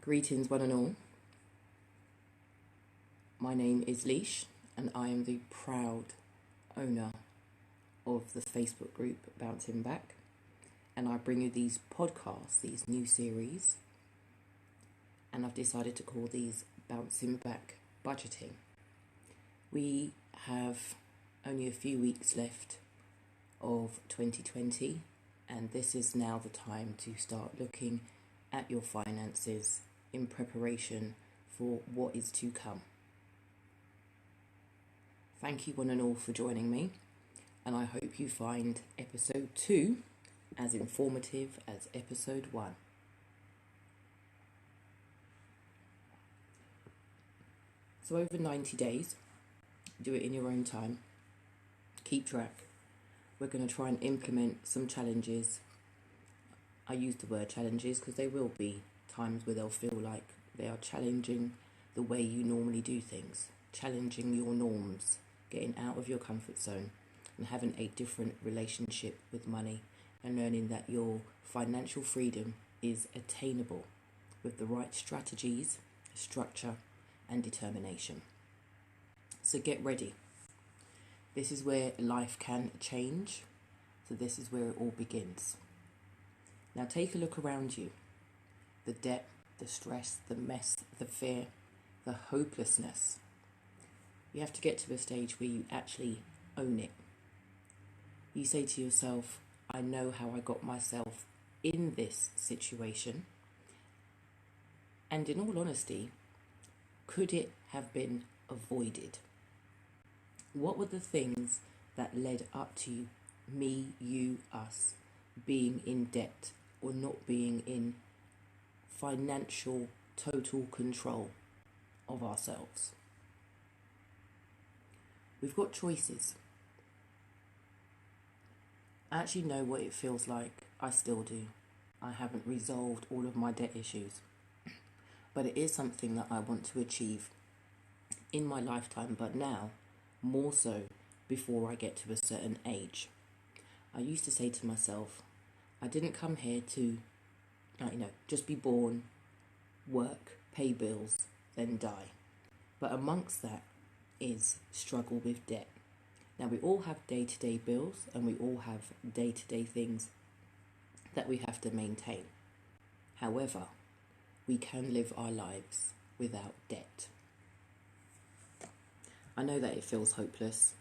Greetings, one and all. My name is Leash, and I am the proud owner of the Facebook group Bouncing Back. And I bring you these podcasts, these new series, and I've decided to call these Bouncing Back Budgeting. We have only a few weeks left of 2020, and this is now the time to start looking at your finances in preparation for what is to come. Thank you one and all for joining me, and I hope you find episode 2 as informative as episode 1. So over 90 days, do it in your own time, keep track. We're going to try and implement some challenges. I use the word challenges because they will be times where they'll feel like they are challenging the way you normally do things, challenging your norms, getting out of your comfort zone and having a different relationship with money and learning that your financial freedom is attainable with the right strategies, structure and determination. So get ready. This is where life can change. So this is where it all begins. Now take a look around you. The debt, the stress, the mess, the fear, the hopelessness. You have to get to a stage where you actually own it. You say to yourself, I know how I got myself in this situation. And in all honesty, could it have been avoided? What were the things that led up to me, you, us being in debt or not being in financial total control of ourselves? We've got choices. I actually know what it feels like. I still do. I haven't resolved all of my debt issues. But it is something that I want to achieve in my lifetime, but now more so before I get to a certain age. I used to say to myself, I didn't come here to, just be born, work, pay bills, then die. But amongst that is struggle with debt. Now we all have day-to-day bills and we all have day-to-day things that we have to maintain. However, we can live our lives without debt. I know that it feels hopeless.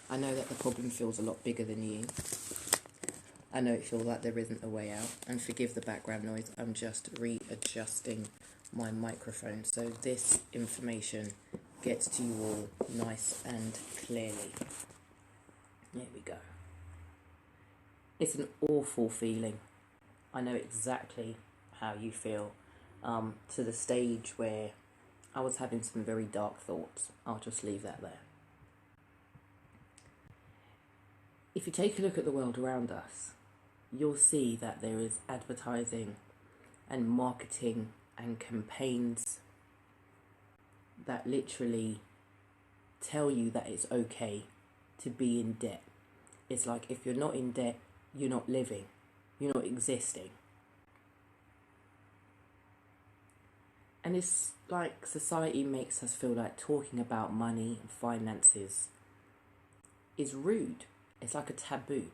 I know that the problem feels a lot bigger than you. I know it feels like there isn't a way out. And forgive the background noise, I'm just readjusting my microphone so this information gets to you all nice and clearly. There we go. It's an awful feeling. I know exactly how you feel, to the stage where I was having some very dark thoughts. I'll just leave that there. If you take a look at the world around us, you'll see that there is advertising and marketing and campaigns that literally tell you that it's okay to be in debt. It's like if you're not in debt, you're not living, you're not existing. And it's like society makes us feel like talking about money and finances is rude. It's like a taboo.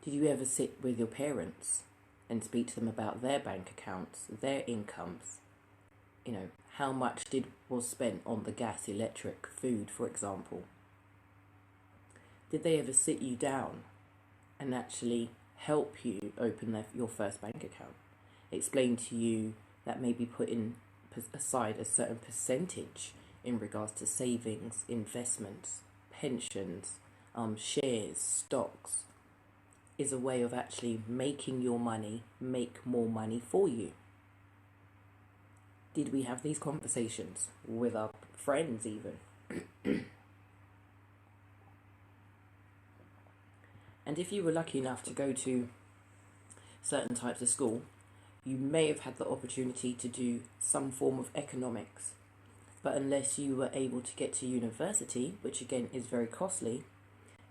Did you ever sit with your parents and speak to them about their bank accounts, their incomes? How much was spent on the gas, electric, food, for example? Did they ever sit you down and actually help you open your first bank account? Explain to you that maybe putting aside a certain percentage in regards to savings, investments, pensions, shares, stocks, is a way of actually making your money make more money for you. Did we have these conversations with our friends even? And if you were lucky enough to go to certain types of school, you may have had the opportunity to do some form of economics. But unless you were able to get to university, which again is very costly,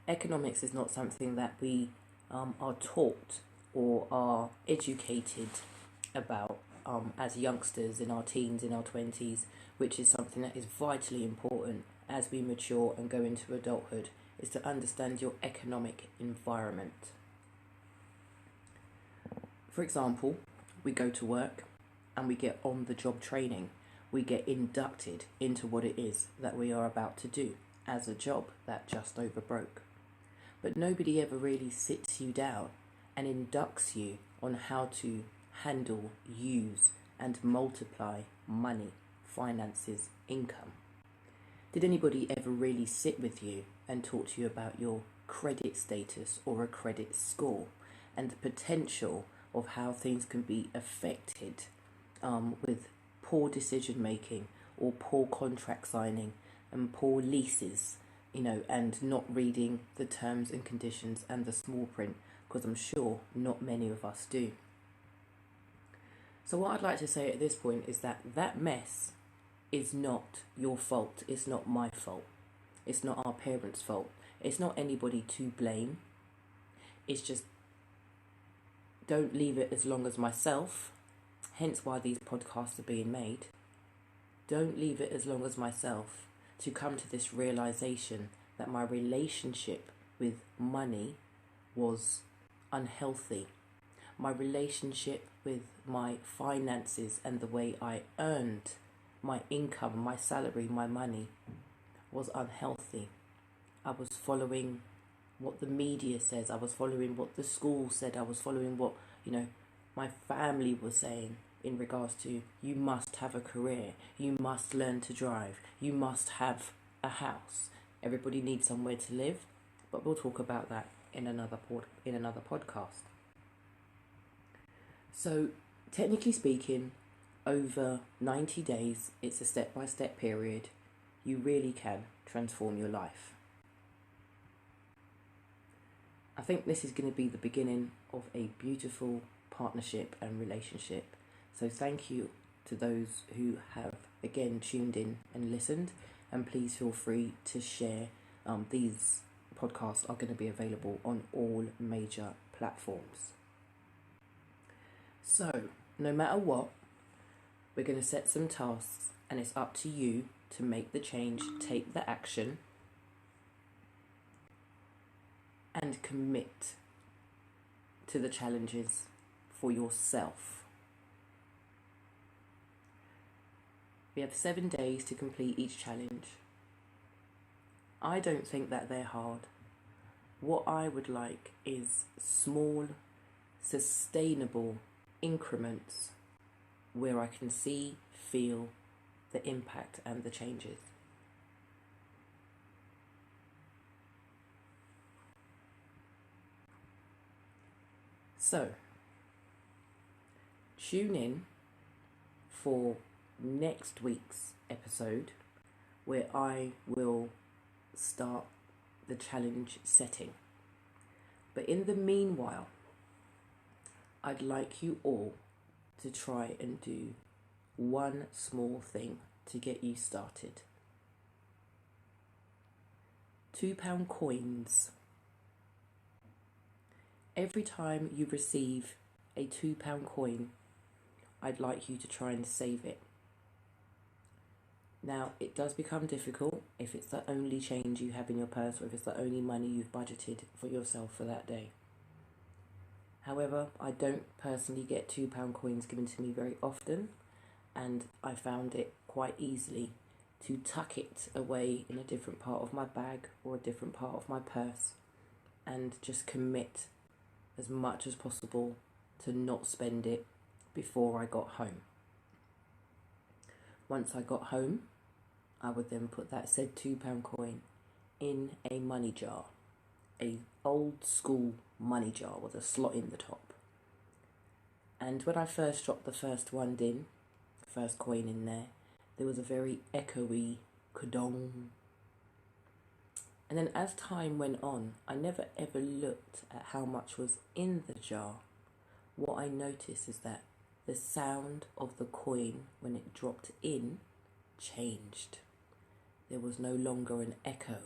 economics is not something that we are taught or are educated about as youngsters, in our teens, in our 20s, which is something that is vitally important as we mature and go into adulthood, is to understand your economic environment. For example, we go to work and we get on the job training. We get inducted into what it is that we are about to do as a job that just over broke. But nobody ever really sits you down and inducts you on how to handle, use, and multiply money, finances, income. Did anybody ever really sit with you and talk to you about your credit status or a credit score and the potential of how things can be affected with poor decision making or poor contract signing and poor leases, and not reading the terms and conditions and the small print, because I'm sure not many of us do. So what I'd like to say at this point is that mess is not your fault. It's not my fault. It's not our parents' fault. It's not anybody to blame. It's just, don't leave it as long as myself, hence why these podcasts are being made. Don't leave it as long as myself to come to this realization that my relationship with money was unhealthy. My relationship with my finances and the way I earned my income, my salary, my money was unhealthy. I was following what the media says. I was following what the school said. I was following what, my family was saying in regards to, you must have a career, you must learn to drive, you must have a house. Everybody needs somewhere to live, but we'll talk about that in another podcast. So, technically speaking, over 90 days, it's a step-by-step period. You really can transform your life. I think this is going to be the beginning of a beautiful partnership and relationship. So thank you to those who have again tuned in and listened, and please feel free to share. These podcasts are going to be available on all major platforms. So no matter what, we're going to set some tasks, and it's up to you to make the change, take the action, and commit to the challenges for yourself. We have 7 days to complete each challenge. I don't think that they're hard. What I would like is small, sustainable increments where I can see, feel the impact and the changes. So, tune in for next week's episode where I will start the challenge setting. But in the meanwhile, I'd like you all to try and do one small thing to get you started. £2 coins. Every time you receive a £2 coin, I'd like you to try and save it. Now, it does become difficult if it's the only change you have in your purse, or if it's the only money you've budgeted for yourself for that day. However, I don't personally get £2 coins given to me very often, and I found it quite easily to tuck it away in a different part of my bag or a different part of my purse, and just commit as much as possible to not spend it before I got home. Once I got home, I would then put that said £2 coin in a money jar, a old school money jar with a slot in the top. And when I first dropped the first coin in there was a very echoey kadong. And then as time went on, I never ever looked at how much was in the jar. What I noticed is that the sound of the coin when it dropped in changed. There was no longer an echo.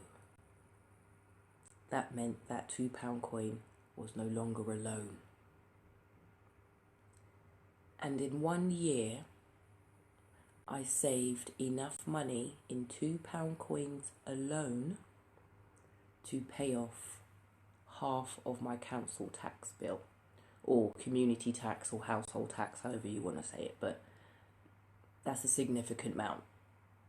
That meant that £2 coin was no longer alone. And in 1 year, I saved enough money in £2 coins alone to pay off half of my council tax bill, or community tax, or household tax, however you want to say it. But that's a significant amount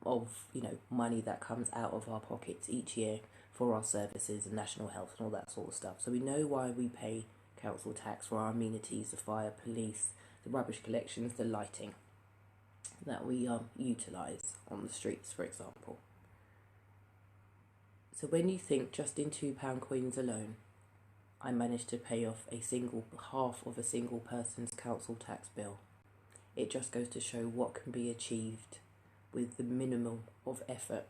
of money that comes out of our pockets each year for our services and national health and all that sort of stuff. So we know why we pay council tax for our amenities, the fire, police, the rubbish collections, the lighting that we utilise on the streets, for example. So when you think just in £2 coins alone, I managed to pay off half of a single person's council tax bill, it just goes to show what can be achieved with the minimum of effort.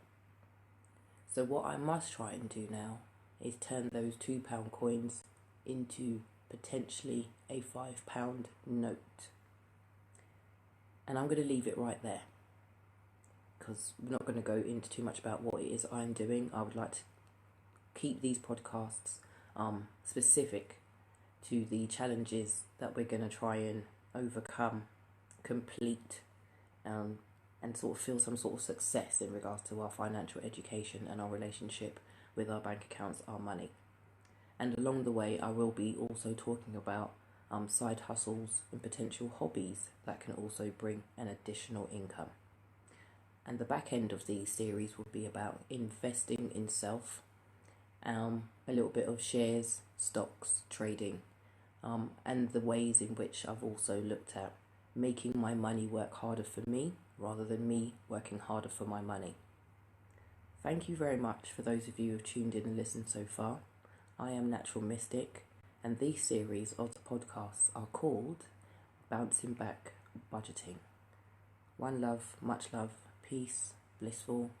So what I must try and do now is turn those £2 coins into potentially a £5 note. And I'm going to leave it right there, because we're not going to go into too much about what it is I'm doing. I would like to keep these podcasts specific to the challenges that we're going to try and overcome, complete, and sort of feel some sort of success in regards to our financial education and our relationship with our bank accounts, our money. And along the way, I will be also talking about side hustles and potential hobbies that can also bring an additional income. And the back end of these series will be about investing in self, a little bit of shares, stocks, trading, and the ways in which I've also looked at making my money work harder for me rather than me working harder for my money. Thank you very much for those of you who have tuned in and listened so far. I am Natural Mystic, and these series of the podcasts are called Bouncing Back Budgeting. One love, much love, peace, blissful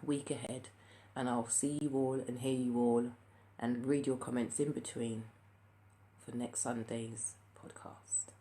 week ahead, and I'll see you all and hear you all and read your comments in between for next Sunday's podcast.